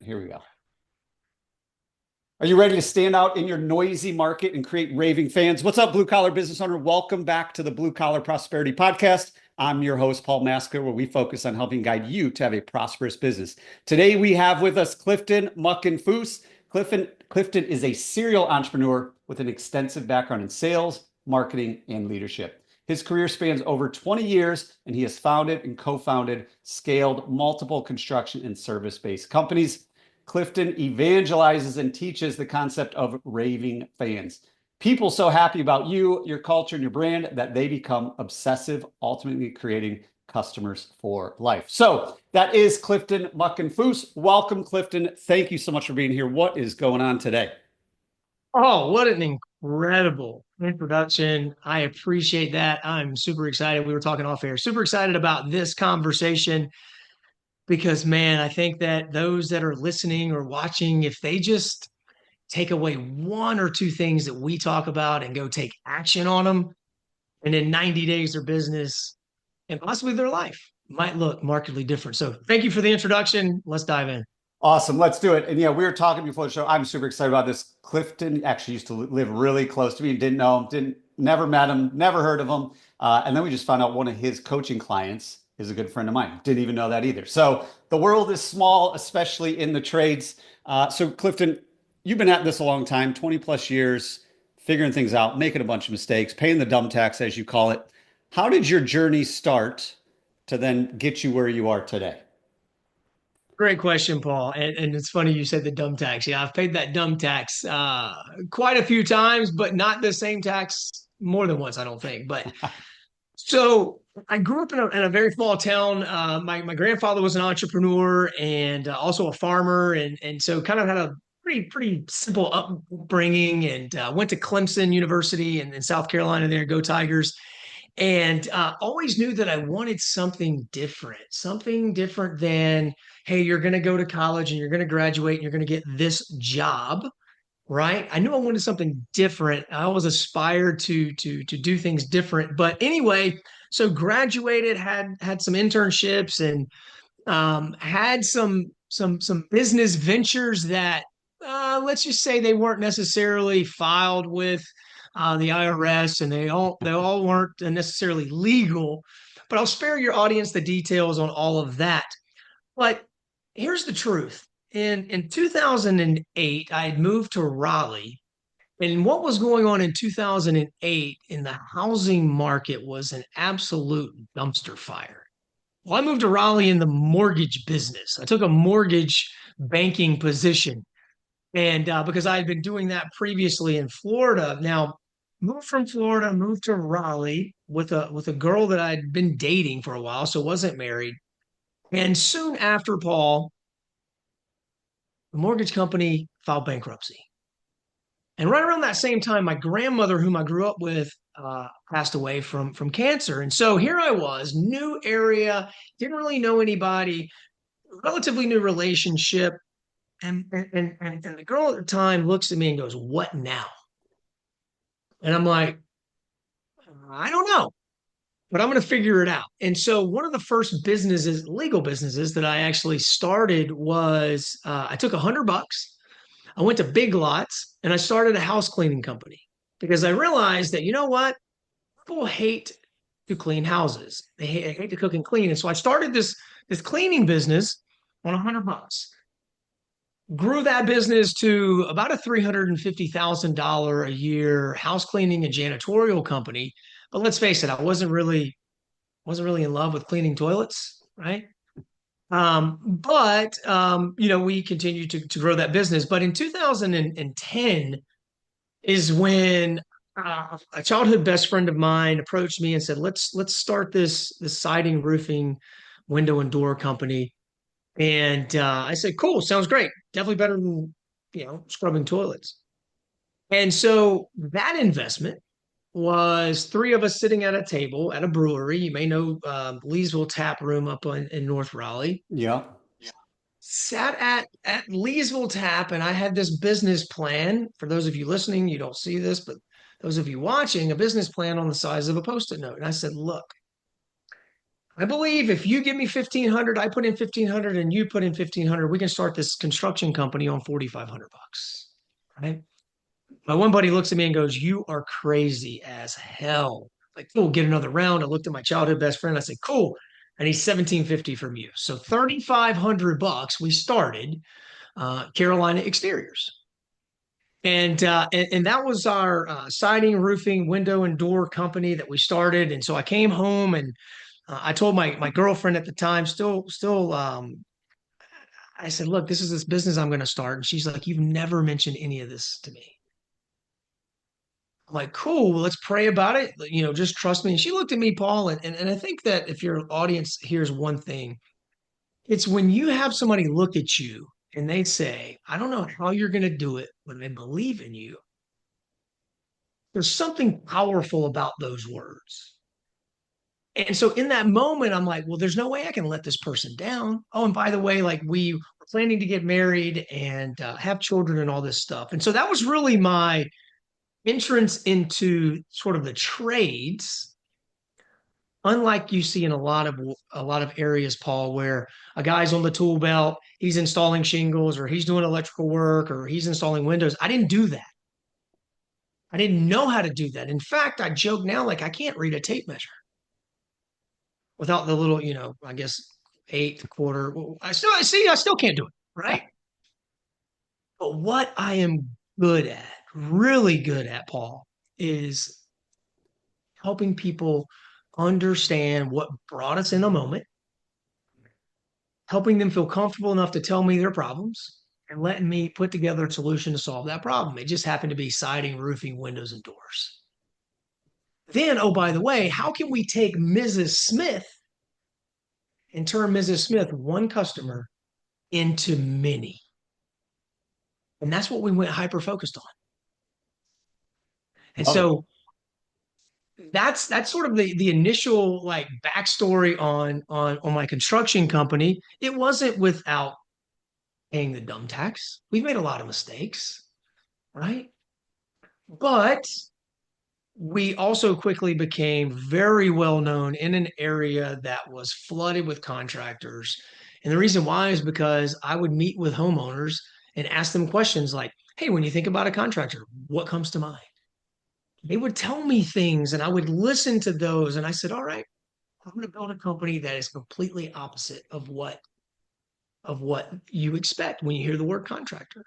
Here we go. Are you ready to stand out in your noisy market and create raving fans? What's up, blue collar business owner? Welcome back to the Blue Collar Prosperity Podcast. I'm your host, Paul Masker, where we focus on helping guide you to have a prosperous business. Today, we have with us Clifton Muckenfuss. Clifton is a serial entrepreneur with an extensive background in sales, marketing, and leadership. His career spans over 20 years, and he has founded and co-founded, scaled multiple construction and service-based companies. Clifton evangelizes and teaches the concept of raving fans. People so happy about you, your culture, and your brand that they become obsessive, ultimately creating customers for life. So that is Clifton Muckenfuss. Welcome, Clifton. Thank you so much for being here. What is going on today? Oh, what an incredible introduction. I appreciate that. I'm super excited. We were talking off air. Super excited about this conversation because, man, I think that those that are listening or watching, if they just take away one or two things that we talk about and go take action on them, and in 90 days, their business and possibly their life might look markedly different. So, thank you for the introduction. Let's dive in. Awesome. Let's do it. And yeah, we were talking before the show. I'm super excited about this. Clifton actually used to live really close to me and didn't know him, never met him, never heard of him. And then we just found out one of his coaching clients is a good friend of mine. Didn't even know that either. So the world is small, especially in the trades. So Clifton, you've been at this a long time, 20 plus years, figuring things out, making a bunch of mistakes, paying the dumb tax, as you call it. How did your journey start to then get you where you are today? Great question, Paul. And it's funny you said the dumb tax. Yeah, I've paid that dumb tax quite a few times, but not the same tax more than once, I don't think. But so I grew up in a very small town. My grandfather was an entrepreneur and also a farmer, and so kind of had a pretty simple upbringing. And went to Clemson University in South Carolina. There, go Tigers! And always knew that I wanted something different than, hey, you're going to go to college and you're going to graduate and you're going to get this job, right? I knew I wanted something different. I always aspired to do things different. But anyway, so graduated, had some internships and had some business ventures that let's just say they weren't necessarily filed with the IRS, and they all weren't necessarily legal. But I'll spare your audience the details on all of that. But here's the truth. In 2008, I had moved to Raleigh, and what was going on in 2008 in the housing market was an absolute dumpster fire. Well, I moved to Raleigh in the mortgage business. I took a mortgage banking position. And because I had been doing that previously in Florida, now moved from Florida, moved to Raleigh with a girl that I'd been dating for a while, so wasn't married. And soon after, Paul, the mortgage company filed bankruptcy. And right around that same time, my grandmother, whom I grew up with, passed away from cancer. And so here I was, new area, didn't really know anybody, relatively new relationship. And the girl at the time looks at me and goes, "What now?" And I'm like, "I don't know, but I'm going to figure it out." And so one of the first businesses, legal businesses that I actually started was I took $100. I went to Big Lots and I started a house cleaning company because I realized that, you know what? People hate to clean houses. They hate to cook and clean. And so I started this cleaning business on $100. Grew that business to about a $350,000 a year house cleaning and janitorial company. But let's face it, I wasn't really in love with cleaning toilets, right? But we continued to grow that business. But in 2010 is when a childhood best friend of mine approached me and said, "Let's start this siding, roofing, window and door company." And I said, "Cool, sounds great. Definitely better than scrubbing toilets." And so that investment was three of us sitting at a table at a brewery. You may know Leesville Tap Room up in North Raleigh. Yeah. Sat at Leesville Tap, and I had this business plan. For those of you listening, you don't see this, but those of you watching, a business plan on the size of a Post-it note. And I said, "Look, I believe if you give me 1,500, I put in 1,500 and you put in 1,500, we can start this construction company on 4,500 bucks. Right. My one buddy looks at me and goes, "You are crazy as hell." Like, cool, get another round. I looked at my childhood best friend. I said, "Cool." And he's 1,750 from you. So 3,500 bucks. We started Carolina Exteriors. And that was our siding, roofing, window, and door company that we started. And so I came home and I told my girlfriend at the time, I said, "Look, this business I'm going to start." And she's like, "You've never mentioned any of this to me." I'm like, "Cool, well, let's pray about it. Just trust me." And she looked at me, Paul, and I think that if your audience hears one thing, it's when you have somebody look at you and they say, "I don't know how you're going to do it," when they believe in you, there's something powerful about those words. And so in that moment, I'm like, well, there's no way I can let this person down. Oh, and by the way, like we were planning to get married and have children and all this stuff. And so that was really my entrance into sort of the trades, unlike you see in a lot of areas, Paul, where a guy's on the tool belt, he's installing shingles or he's doing electrical work or he's installing windows. I didn't do that. I didn't know how to do that. In fact, I joke now like I can't read a tape measure without the little, I guess eighth quarter. Well, I still can't do it, right? But what I am good at, really good at, Paul, is helping people understand what brought us in a moment, helping them feel comfortable enough to tell me their problems, and letting me put together a solution to solve that problem. It just happened to be siding, roofing, windows, and doors. Then, oh, by the way, how can we take Mrs. Smith and turn Mrs. Smith, one customer, into many? And that's what we went hyper focused on. And Love it. so that's sort of the initial like backstory on my construction company. It wasn't without paying the dumb tax. We've made a lot of mistakes, right? But we also quickly became very well known in an area that was flooded with contractors. And the reason why is because I would meet with homeowners and ask them questions like, "Hey, when you think about a contractor, what comes to mind?" They would tell me things and I would listen to those. And I said, "All right, I'm going to build a company that is completely opposite of what you expect when you hear the word contractor."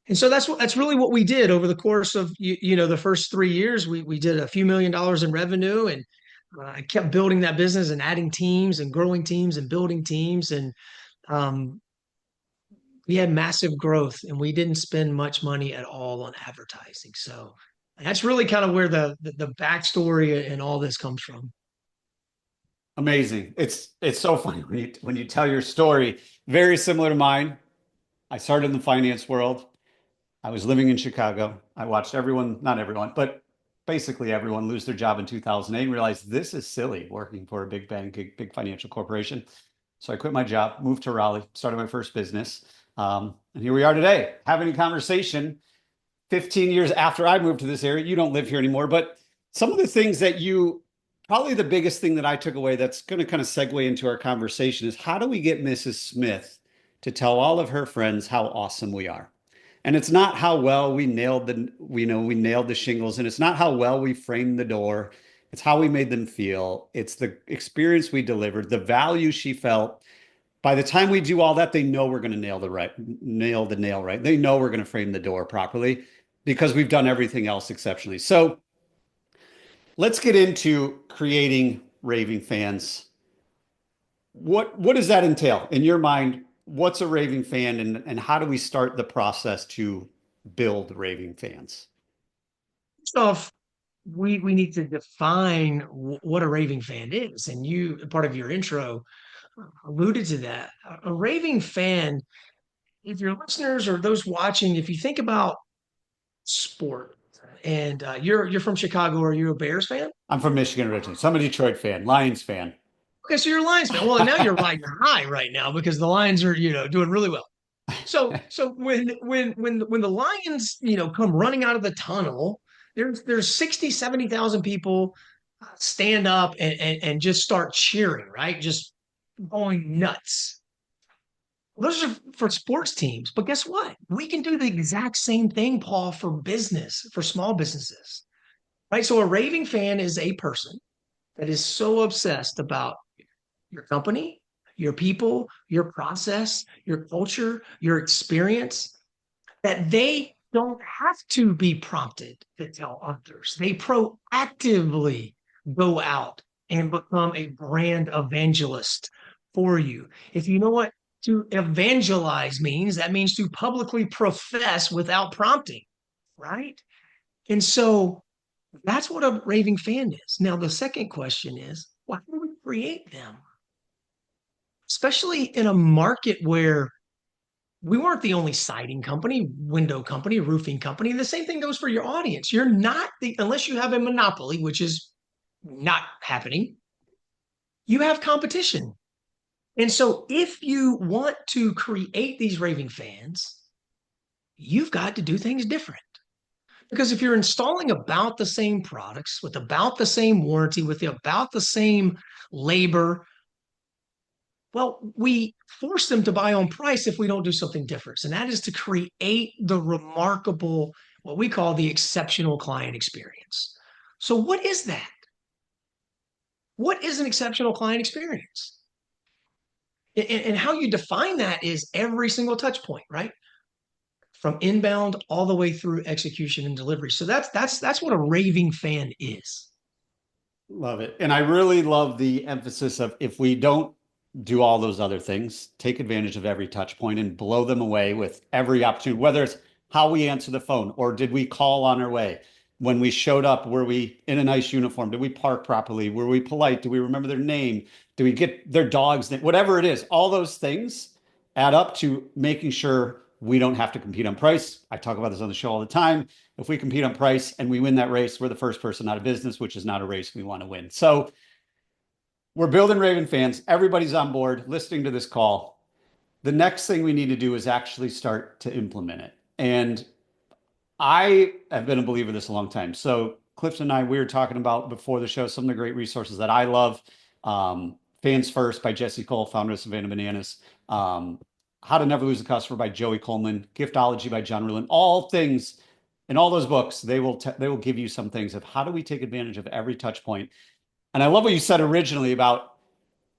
And so that's really what we did over the course of the first 3 years. We did a few $1 million in revenue, and I kept building that business and adding teams and growing teams and building teams, and um, we had massive growth, and we didn't spend much money at all on advertising. So that's really kind of where the backstory and all this comes from. Amazing. It's so funny when you tell your story. Very similar to mine. I started in the finance world. I was living in Chicago. I watched everyone, not everyone, but basically everyone lose their job in 2008 and realized this is silly working for a big bank, big financial corporation. So I quit my job, moved to Raleigh, started my first business. And here we are today having a conversation 15 years after I moved to this area. You don't live here anymore, but some of the things that probably the biggest thing that I took away that's going to kind of segue into our conversation is how do we get Mrs. Smith to tell all of her friends how awesome we are? And it's not how well we nailed the shingles, and it's not how well we framed the door. It's how we made them feel. It's the experience we delivered, the value she felt. By the time we do all that, they know we're going to nail the nail right. They know we're going to frame the door properly because we've done everything else exceptionally. So let's get into creating raving fans. What does that entail in your mind? What's a raving fan, and how do we start the process to build raving fans? First off, we need to define what a raving fan is. And you, part of your intro, alluded to that. A raving fan, if your listeners or those watching, if you think about sport, and you're from Chicago, are you a Bears fan? I'm from Michigan originally, so I'm a Detroit fan, Lions fan. Okay, so you're a Lions fan. Well, now you're riding high right now because the Lions are, doing really well. So when the Lions, come running out of the tunnel, there's 60, 70,000 people stand up and just start cheering, right? Just going nuts. Those are for sports teams. But guess what? We can do the exact same thing, Paul, for business, for small businesses, right? So a raving fan is a person that is so obsessed about your company, your people, your process, your culture, your experience, that they don't have to be prompted to tell others. They proactively go out and become a brand evangelist for you. If you know what to evangelize means, that means to publicly profess without prompting, right? And so that's what a raving fan is. Now, the second question is, why do we create them? Especially in a market where we weren't the only siding company, window company, roofing company. The same thing goes for your audience. You're not unless you have a monopoly, which is not happening, you have competition. And so if you want to create these raving fans, you've got to do things different. Because if you're installing about the same products with about the same warranty, with about the same labor, well, we force them to buy on price if we don't do something different. And that is to create the remarkable, what we call the exceptional client experience. So, what is that? What is an exceptional client experience? And how you define that is every single touch point, right? From inbound all the way through execution and delivery. So that's what a raving fan is. Love it. And I really love the emphasis of if we don't do all those other things, take advantage of every touch point and blow them away with every opportunity, whether it's how we answer the phone or did we call on our way? When we showed up, were we in a nice uniform? Did we park properly? Were we polite? Do we remember their name? Do we get their dog's name? Whatever it is, all those things add up to making sure we don't have to compete on price. I talk about this on the show all the time. If we compete on price and we win that race, we're the first person out of business, which is not a race we want to win. So we're building Raven fans. Everybody's on board listening to this call. The next thing we need to do is actually start to implement it. And I have been a believer of this a long time. So Clifton and I, we were talking about before the show, some of the great resources that I love. Fans First by Jesse Cole, founder of Savannah Bananas. How to Never Lose a Customer by Joey Coleman. Giftology by John Ruhlin. All things in all those books, they will give you some things of how do we take advantage of every touch point. And I love what you said originally about,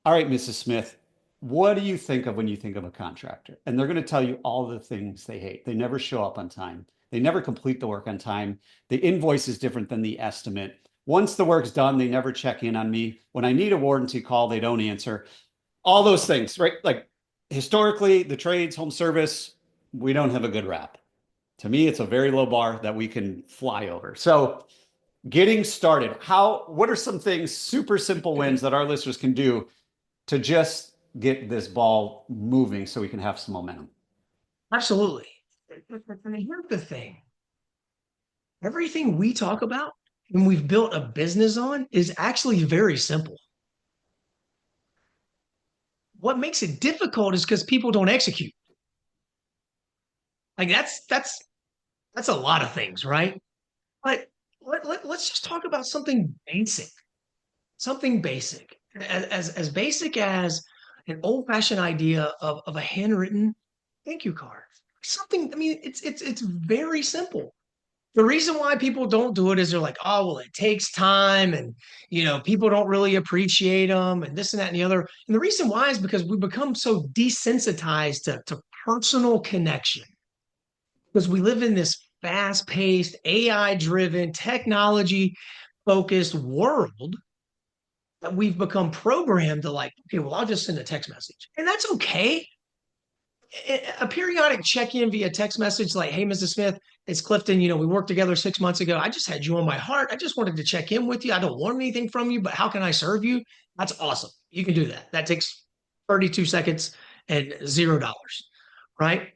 all right, Mrs. Smith, what do you think of when you think of a contractor? And they're going to tell you all the things they hate. They never show up on time. They never complete the work on time. The invoice is different than the estimate. Once the work's done, they never check in on me. When I need a warranty call, they don't answer. All those things, right? Like historically, the trades, home service, we don't have a good rap. To me, it's a very low bar that we can fly over. So getting started, what are some things, super simple wins that our listeners can do to just get this ball moving so we can have some momentum? Absolutely. And here's the thing. Everything we talk about and we've built a business on is actually very simple. What makes it difficult is because people don't execute. Like that's a lot of things, right? But let's just talk about something basic. Something basic. As basic as an old-fashioned idea of a handwritten thank you card. Something, I mean, it's very simple. The reason why people don't do it is they're like, oh, well, it takes time and, people don't really appreciate them and this and that and the other. And the reason why is because we become so desensitized to personal connection because we live in this fast-paced, AI-driven, technology-focused world that we've become programmed to like, okay, well, I'll just send a text message. And that's okay. A periodic check-in via text message like, hey, Mrs. Smith, it's Clifton. We worked together 6 months ago. I just had you on my heart. I just wanted to check in with you. I don't want anything from you, but how can I serve you? That's awesome. You can do that. That takes 32 seconds and $0, right?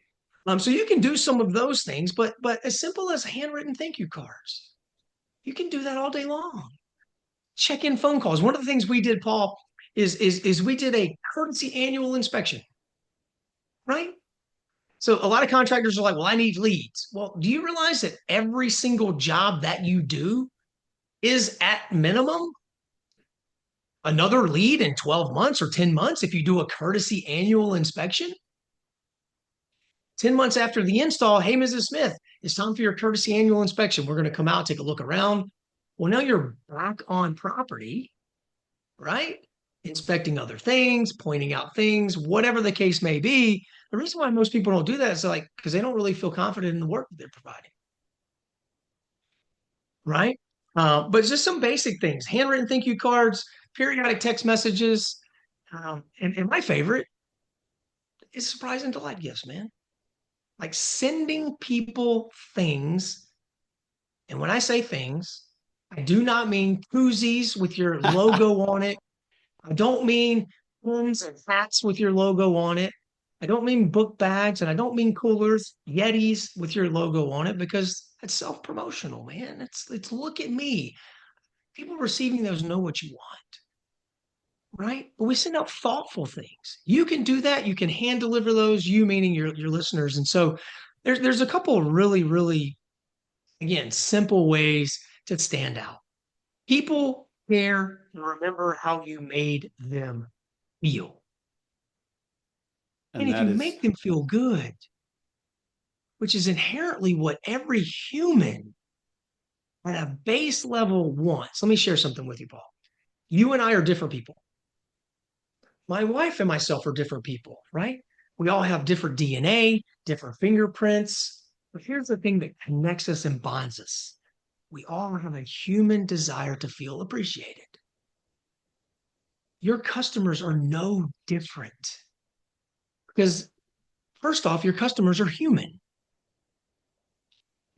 So you can do some of those things, but as simple as handwritten thank you cards, you can do that all day long. Check-in phone calls. One of the things we did, Paul, is we did a courtesy annual inspection. Right? So a lot of contractors are like, well, I need leads. Well, do you realize that every single job that you do is at minimum another lead in 12 months or 10 months if you do a courtesy annual inspection. 10 months after the install, hey, Mrs. Smith, it's time for your courtesy annual inspection. We're going to come out, take a look around. Well, now you're back on property, right? Inspecting other things, pointing out things, whatever the case may be. The reason why most people don't do that is like because they don't really feel confident in the work that they're providing, right? But just some basic things: handwritten thank you cards, periodic text messages, and my favorite is surprise and delight gifts, man. Like sending people things. And when I say things, I do not mean koozies with your logo on it. I don't mean pins and hats with your logo on it. I don't mean book bags, and I don't mean coolers, Yetis with your logo on it, because it's self-promotional, man. It's look at me. People receiving those know what you want, right? But we send out thoughtful things. You can do that. You can hand deliver those, you meaning your listeners. And so there's a couple of really, really, again, simple ways to stand out. People care and remember how you made them feel. And if you make them feel good, which is inherently what every human at a base level wants. Let me share something with you, Paul. You and I are different people. My wife and myself are different people, right? We all have different DNA, different fingerprints. But here's the thing that connects us and bonds us. We all have a human desire to feel appreciated. Your customers are no different. Because first off, your customers are human.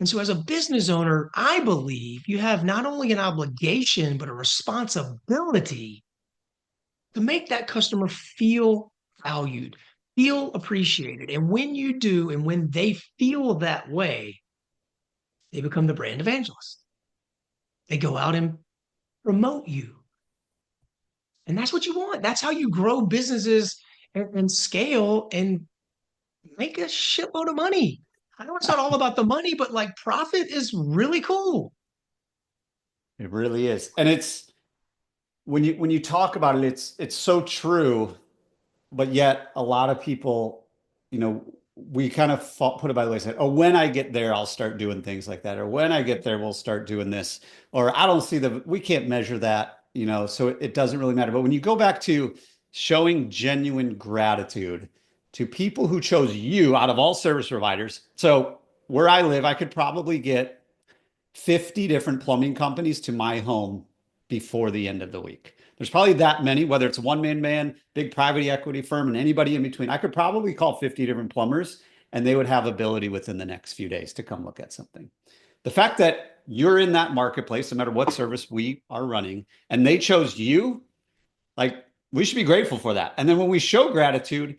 And so as a business owner, I believe you have not only an obligation, but a responsibility to make that customer feel valued, feel appreciated. And when you do, and when they feel that way, they become the brand evangelist. They go out and promote you. And that's what you want. That's how you grow businesses and scale and make a shitload of money. I know it's not all about the money, but like profit is really cool. It really is. And it's when you talk about it, it's so true, but yet a lot of people, we kind of put it by the wayside. Oh, when I get there, I'll start doing things like that. Or when I get there, we'll start doing this. Or I don't see we can't measure that, so it doesn't really matter. But when you go back to showing genuine gratitude to people who chose you out of all service providers. So where I live, I could probably get 50 different plumbing companies to my home before the end of the week. There's probably that many, whether it's a one-man band, big private equity firm, and anybody in between. I could probably call 50 different plumbers, and they would have ability within the next few days to come look at something. The fact that you're in that marketplace, no matter what service we are running, and they chose you, like, we should be grateful for that. And then when we show gratitude,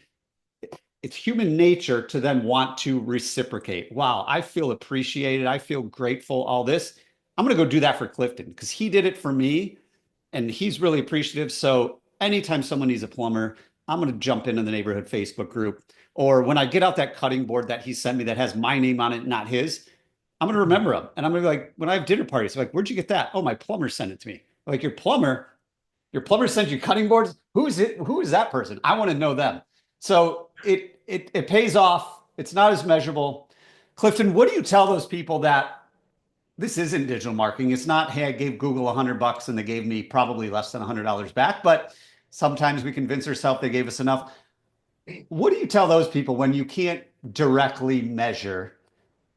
it's human nature to then want to reciprocate. Wow, I feel appreciated. I feel grateful, all this. I'm going to go do that for Clifton because he did it for me and he's really appreciative. So anytime someone needs a plumber, I'm going to jump into the neighborhood Facebook group. Or when I get out that cutting board that he sent me that has my name on it, not his, I'm going to remember him. And I'm going to be like, when I have dinner parties, I'm like, where'd you get that? Oh, my plumber sent it to me. Like, your plumber sent you cutting boards? Who is it? Who is that person? I want to know them. So it pays off. It's not as measurable. Clifton, what do you tell those people that this isn't digital marketing? It's not, hey, I gave Google $100 and they gave me probably less than $100 back, but sometimes we convince ourselves they gave us enough. What do you tell those people when you can't directly measure?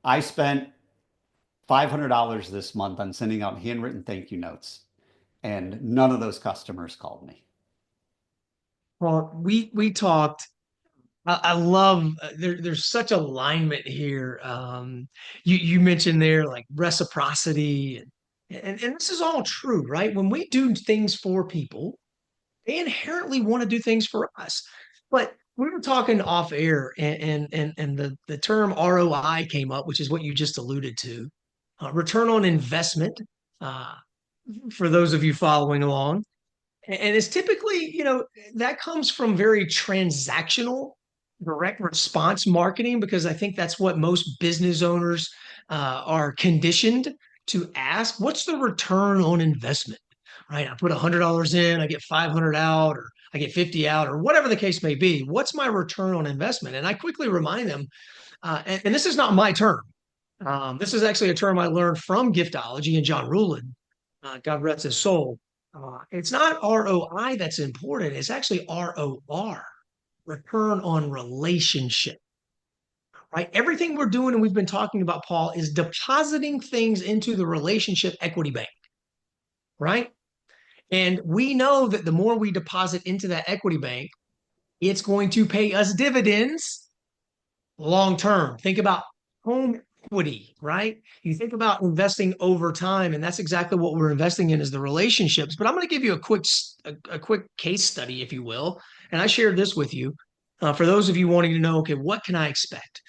I spent $500 this month on sending out handwritten thank you notes, and none of those customers called me. Well, we talked. I love there's such alignment here. You mentioned there like reciprocity and this is all true, right? When we do things for people, they inherently want to do things for us. But we were talking off air and the term ROI came up, which is what you just alluded to. Return on investment, uh, for those of you following along. And it's typically, that comes from very transactional direct response marketing, because I think that's what most business owners are conditioned to ask. What's the return on investment? right? I put $100 in, I get 500 out, or I get 50 out, or whatever the case may be. What's my return on investment? And I quickly remind them, and this is not my term. This is actually a term I learned from giftology and John Ruhlin. God rest his soul. It's not ROI that's important. It's actually ROR, return on relationship, right? Everything we're doing and we've been talking about, Paul, is depositing things into the relationship equity bank, right? And we know that the more we deposit into that equity bank, it's going to pay us dividends long term. Think about home equity, right? You think about investing over time, and that's exactly what we're investing in is the relationships. But I'm going to give you a quick case study, if you will. And I shared this with you for those of you wanting to know, okay, what can I expect?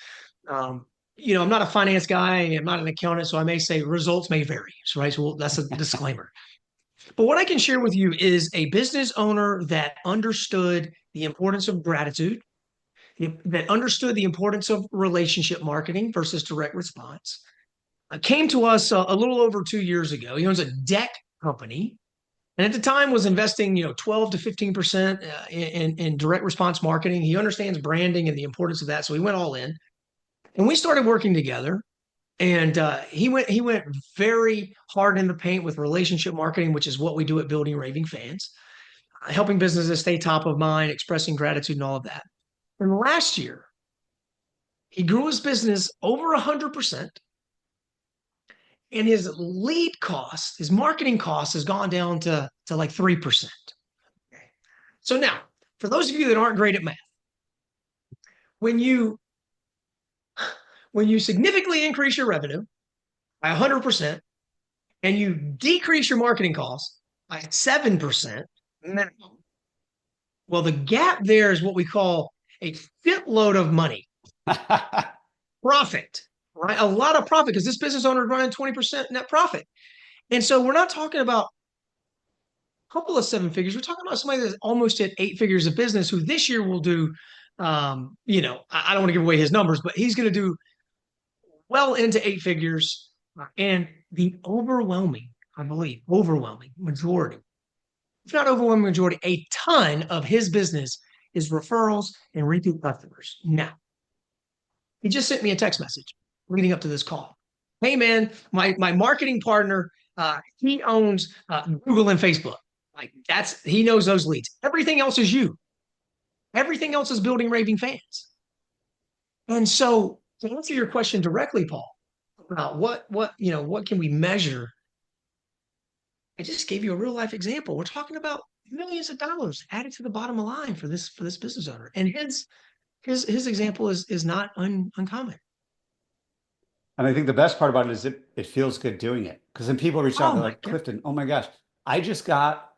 I'm not a finance guy, I'm not an accountant, so I may say results may vary, right? So that's a disclaimer. But what I can share with you is a business owner that understood the importance of gratitude, that understood the importance of relationship marketing versus direct response, came to us a little over 2 years ago. He owns a deck company, and at the time was investing 12 to 15% in direct response marketing. He understands branding and the importance of that, so he went all in. And we started working together. And he went very hard in the paint with relationship marketing, which is what we do at Building Raving Fans, helping businesses stay top of mind, expressing gratitude, and all of that. And last year, he grew his business over 100%, and his lead cost, his marketing cost, has gone down to like 3%. Okay. So now, for those of you that aren't great at math, when you significantly increase your revenue by 100% and you decrease your marketing costs by 7% minimum, well, the gap there is what we call a shitload of money. Profit, right? A lot of profit, because this business owner is running 20% net profit. And so we're not talking about a couple of seven figures. We're talking about somebody that's almost at 8 figures of business who this year will do, I don't want to give away his numbers, but he's going to do well into 8 figures. And the overwhelming majority, if not overwhelming majority, a ton of his business is referrals and repeat customers. Now, he just sent me a text message leading up to this call. Hey, man, my marketing partner, he owns Google and Facebook. He knows those leads. Everything else is you. Everything else is Building Raving Fans. And so to answer your question directly, Paul, about what can we measure? I just gave you a real life example. We're talking about millions of dollars added to the bottom line for this business owner. And his example is not uncommon. And I think the best part about it is it feels good doing it. Because then people reach out and they're like, Clifton, oh my gosh, I just got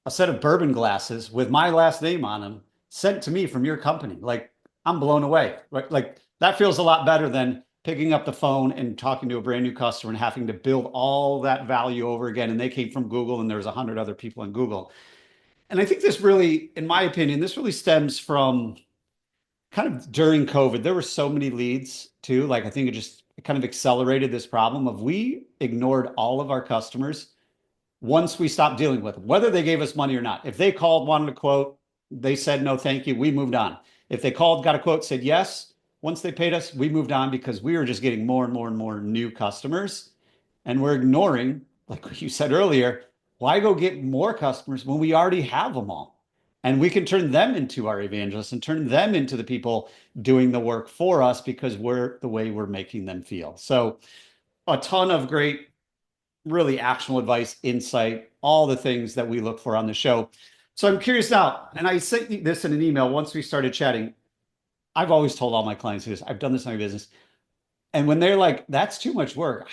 a set of bourbon glasses with my last name on them sent to me from your company. Like, I'm blown away. Like that feels a lot better than picking up the phone and talking to a brand new customer and having to build all that value over again. And they came from Google and there's 100 other people in Google. And I think this really, in my opinion, this really stems from kind of during COVID. There were so many leads too. Like I think it kind of accelerated this problem of we ignored all of our customers once we stopped dealing with them, whether they gave us money or not. If they called, wanted a quote, they said no, thank you, we moved on. If they called, got a quote, said yes, once they paid us, we moved on because we were just getting more and more and more new customers. And we're ignoring, like you said earlier, why go get more customers when we already have them all? And we can turn them into our evangelists and turn them into the people doing the work for us because we're the way we're making them feel. So a ton of great, really actionable advice, insight, all the things that we look for on the show. So I'm curious now, and I sent this in an email once we started chatting. I've always told all my clients this. I've done this in my business. And when they're like, that's too much work.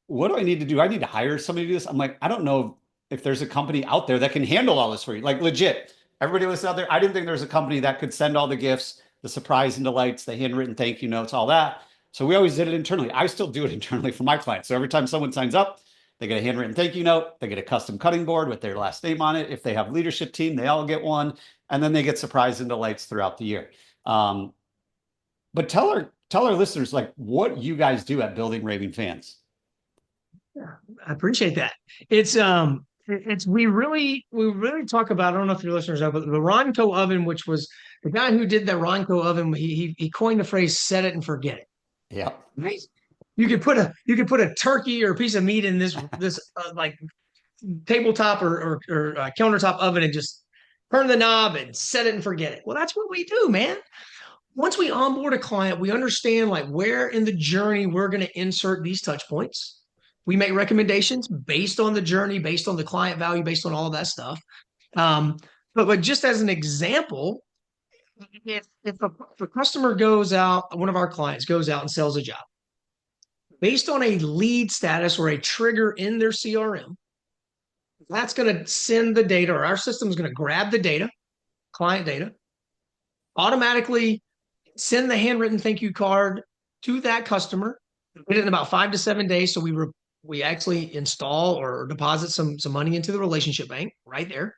What do I need to do? I need to hire somebody to do this. I'm like, I don't know if there's a company out there that can handle all this for you. Like legit, everybody listening out there, I didn't think there was a company that could send all the gifts, the surprise and delights, the handwritten thank you notes, all that. So we always did it internally. I still do it internally for my clients. So every time someone signs up, they get a handwritten thank you note, they get a custom cutting board with their last name on it. If they have leadership team, they all get one. And then they get surprise and delights throughout the year. But tell our listeners like what you guys do at Building Raving Fans. Yeah, I appreciate that. It's we really talk about, I don't know if your listeners know, but the Ronco oven, which was the guy who did the Ronco oven, he coined the phrase "set it and forget it." Yeah. Right? You could put a turkey or a piece of meat in this like tabletop or countertop oven and just turn the knob and set it and forget it. Well, that's what we do, man. Once we onboard a client, we understand like where in the journey we're going to insert these touch points. We make recommendations based on the journey, based on the client value, based on all of that stuff. Um, but just as an example, if a customer goes out, one of our clients goes out and sells a job based on a lead status or a trigger in their CRM, that's going to send the data, or our system is going to grab the data, client data, automatically send the handwritten thank you card to that customer. Get it in about 5 to 7 days. So we actually install or deposit some money into the relationship bank right there.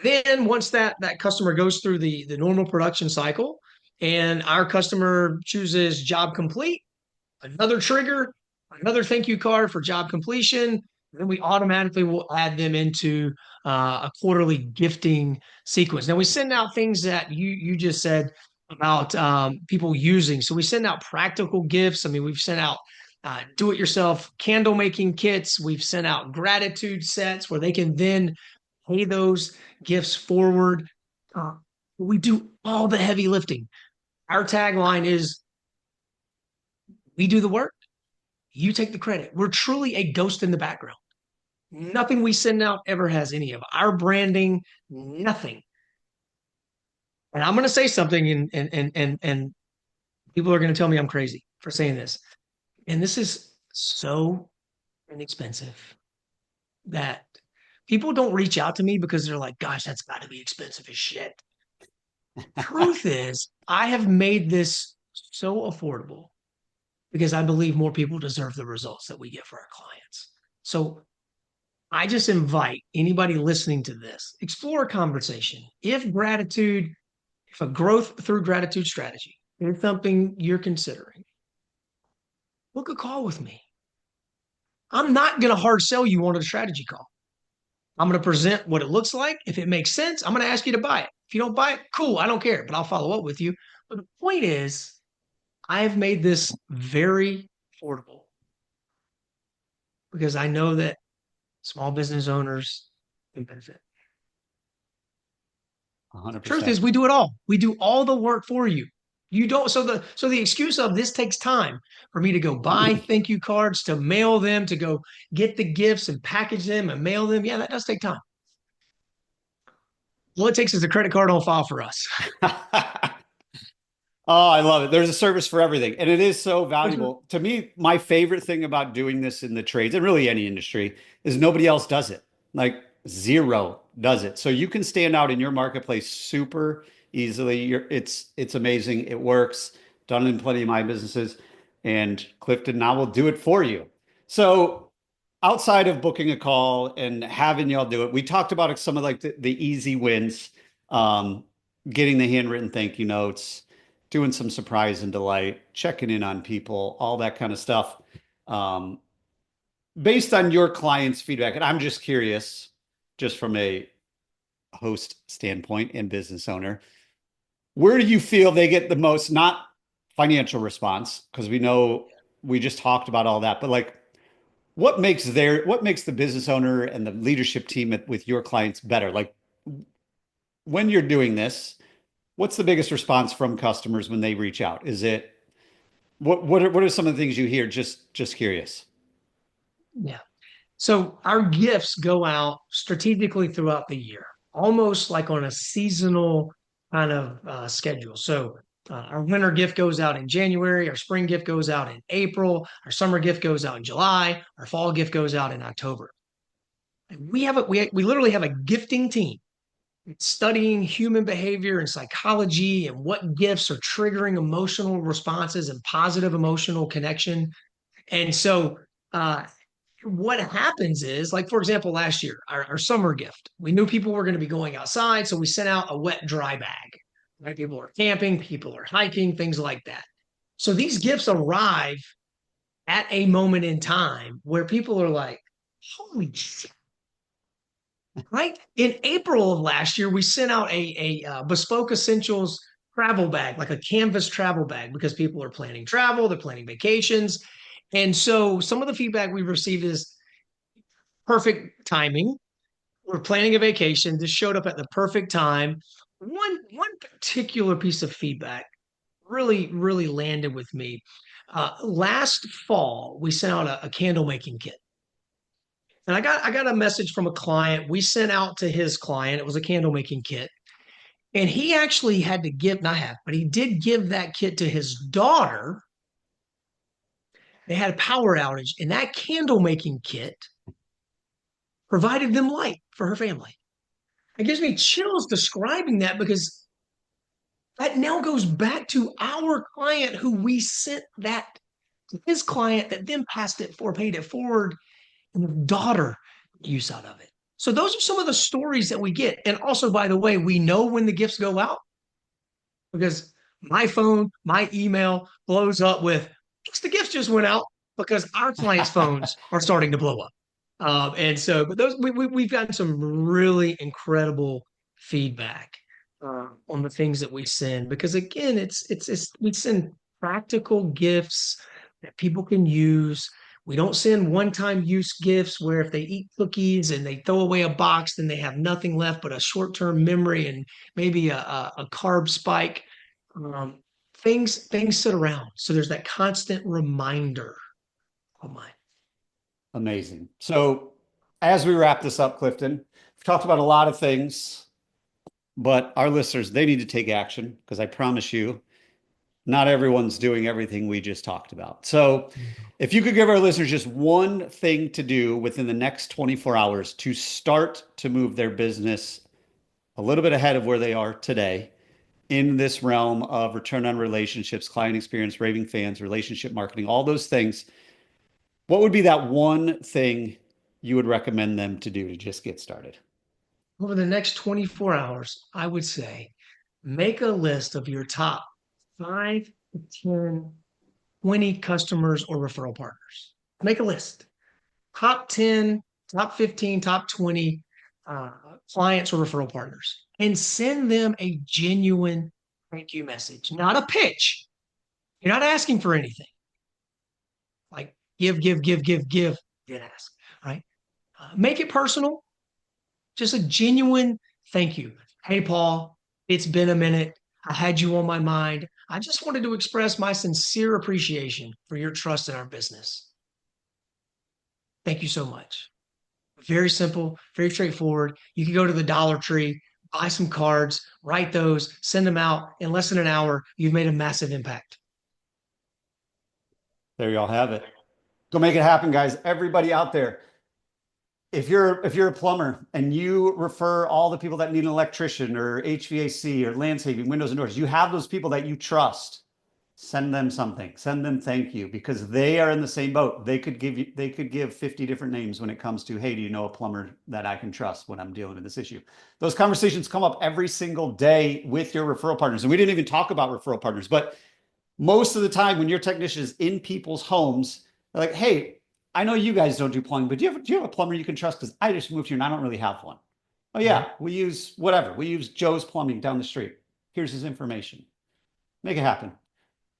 Then once that customer goes through the normal production cycle and our customer chooses job complete, another trigger, another thank you card for job completion, then we automatically will add them into a quarterly gifting sequence. Now we send out things that you just said about people using. So we send out practical gifts. I mean, we've sent out do-it-yourself candle making kits. We've sent out gratitude sets where they can then pay those gifts forward. We do all the heavy lifting. Our tagline is, we do the work, you take the credit. We're truly a ghost in the background. Nothing we send out ever has any of our branding, nothing. And I'm going to say something, and people are going to tell me I'm crazy for saying this. And this is so inexpensive that people don't reach out to me because they're like, gosh, that's got to be expensive as shit. Truth is, I have made this so affordable because I believe more people deserve the results that we get for our clients. So I just invite anybody listening to this, explore a conversation. If a growth through gratitude strategy is something you're considering, book a call with me. I'm not going to hard sell you on a strategy call. I'm going to present what it looks like. If it makes sense, I'm going to ask you to buy it. If you don't buy it, cool, I don't care, but I'll follow up with you. But the point is, I have made this very affordable because I know that small business owners can benefit. 100%. Truth is, we do it all. We do all the work for you. You don't. So the excuse of this takes time for me to go buy thank you cards, to mail them, to go get the gifts and package them and mail them. Yeah, that does take time. All it takes is a credit card on file for us. Oh, I love it. There's a service for everything. And it is so valuable. To me, my favorite thing about doing this in the trades and really any industry is nobody else does it. Like zero does it. So you can stand out in your marketplace super easily. It's amazing. It works. Done in plenty of my businesses. And Clifton now will do it for you. So outside of booking a call and having y'all do it, we talked about some of like the easy wins, getting the handwritten thank you notes, doing some surprise and delight, checking in on people, all that kind of stuff. Based on your clients' feedback, and I'm just curious, just from a host standpoint and business owner, where do you feel they get the most, not financial response, because we know we just talked about all that, but like what makes the business owner and the leadership team with your clients better? Like when you're doing this, what's the biggest response from customers when they reach out? Is it what are some of the things you hear? Just curious. Yeah. So our gifts go out strategically throughout the year, almost like on a seasonal kind of schedule. So our winter gift goes out in January, our spring gift goes out in April, our summer gift goes out in July, our fall gift goes out in October. And we literally have a gifting team studying human behavior and psychology and what gifts are triggering emotional responses and positive emotional connection. And so what happens is, like, for example, last year, our summer gift, we knew people were going to be going outside. So we sent out a wet, dry bag, right? People are camping, people are hiking, things like that. So these gifts arrive at a moment in time where people are like, holy shit, right? In April of last year, we sent out a bespoke essentials travel bag, like a canvas travel bag, because people are planning travel, they're planning vacations. And so some of the feedback we've received is perfect timing. We're planning a vacation. This showed up at the perfect time. One particular piece of feedback really landed with me. Last fall, we sent out a candle making kit. And I got a message from a client. We sent out to his client. It was a candle making kit. And he actually had to give, not have, but he did give that kit to his daughter. They had a power outage, and that candle making kit provided them light for her family. It gives me chills describing that because that now goes back to our client who we sent that to his client that then passed it for, paid it forward, and the daughter use out of it. So those are some of the stories that we get. And also, by the way, we know when the gifts go out because my phone, my email blows up with the gifts just went out because our clients' phones are starting to blow up. And so, but those we've gotten some really incredible feedback on the things that we send because again, it's we send practical gifts that people can use. We don't send one-time use gifts where if they eat cookies and they throw away a box, then they have nothing left but a short-term memory and maybe a carb spike. Um, things sit around, so there's that constant reminder. Oh my. Amazing. So as we wrap this up, Clifton, we've talked about a lot of things, but our listeners, they need to take action because I promise you, not everyone's doing everything we just talked about. So if you could give our listeners just one thing to do within the next 24 hours to start to move their business a little bit ahead of where they are today in this realm of return on relationships, client experience, raving fans, relationship marketing, all those things, what would be that one thing you would recommend them to do to just get started? Over the next 24 hours, I would say make a list of your top 5 to 10, 20 customers or referral partners. Make a list. Top 10, top 15, top 20 clients or referral partners and send them a genuine thank you message, not a pitch. You're not asking for anything. Like give, then ask, right? Make it personal, just a genuine thank you. Hey, Paul, it's been a minute. I had you on my mind. I just wanted to express my sincere appreciation for your trust in our business. Thank you so much. Very simple, very straightforward. You can go to the Dollar Tree, buy some cards, write those, send them out. In less than an hour, you've made a massive impact. There you all have it. Go make it happen, guys. Everybody out there, if you're a plumber and you refer all the people that need an electrician or HVAC or landscaping, windows and doors, you have those people that you trust. Send them something. Send them thank you because they are in the same boat. They could give 50 different names when it comes to, hey, do you know a plumber that I can trust when I'm dealing with this issue? Those conversations come up every single day with your referral partners. And we didn't even talk about referral partners, but most of the time when your technician is in people's homes, they're like, hey, I know you guys don't do plumbing, but do you have a plumber you can trust? Because I just moved here and I don't really have one. Oh yeah, we use whatever. We use Joe's Plumbing down the street. Here's his information. Make it happen.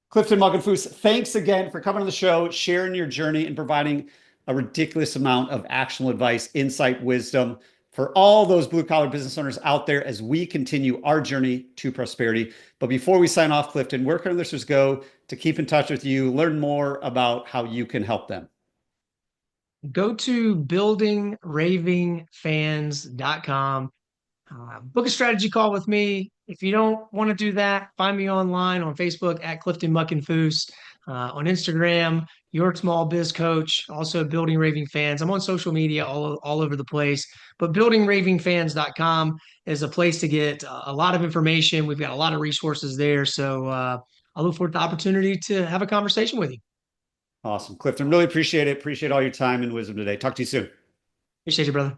Clifton Muckenfuss, thanks again for coming on the show, sharing your journey and providing a ridiculous amount of actionable advice, insight, wisdom for all those blue collar business owners out there as we continue our journey to prosperity. But before we sign off, Clifton, where can listeners go to keep in touch with you, learn more about how you can help them? Go to buildingravingfans.com. Book a strategy call with me. If you don't want to do that, find me online on Facebook at Clifton Muckenfuss, on Instagram, Your Small Biz Coach, also Building Raving Fans. I'm on social media all over the place, but buildingravingfans.com is a place to get a lot of information. We've got a lot of resources there. So I look forward to the opportunity to have a conversation with you. Awesome. Clifton, really appreciate it. Appreciate all your time and wisdom today. Talk to you soon. Appreciate you, brother.